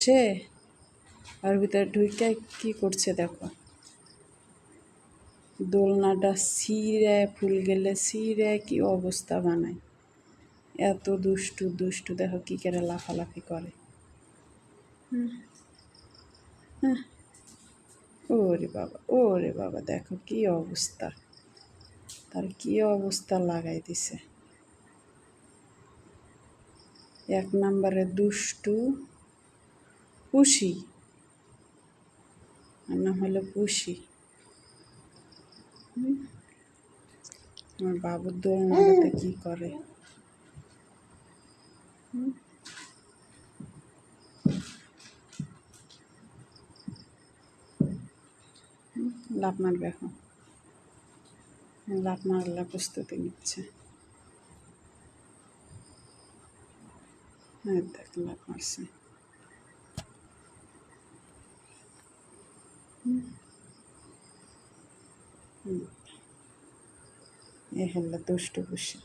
বসছে, আর ভিতরে ঢুকে কী করছে দেখো, দোলনাটা ছিঁড়ে ফুল গেলে ছিঁড়ে কী অবস্থা বানায়। এত দুষ্টু দুষ্টু, দেখো কী করে লাফালাফি করে। ওরে বাবা দেখো কী অবস্থা, তার কী অবস্থা লাগাই দিছে। এক নম্বরে দুষ্টু পুষি, আর না হলে পুষি। আমার বাবুর দোলনাটাতে কী করে। লাফ মারবে এখন, লাফ মারলে প্রস্তুতি নিচ্ছে। হ্যাঁ দেখ লাফ মারছে। এ হলো দুষ্টু পুষি।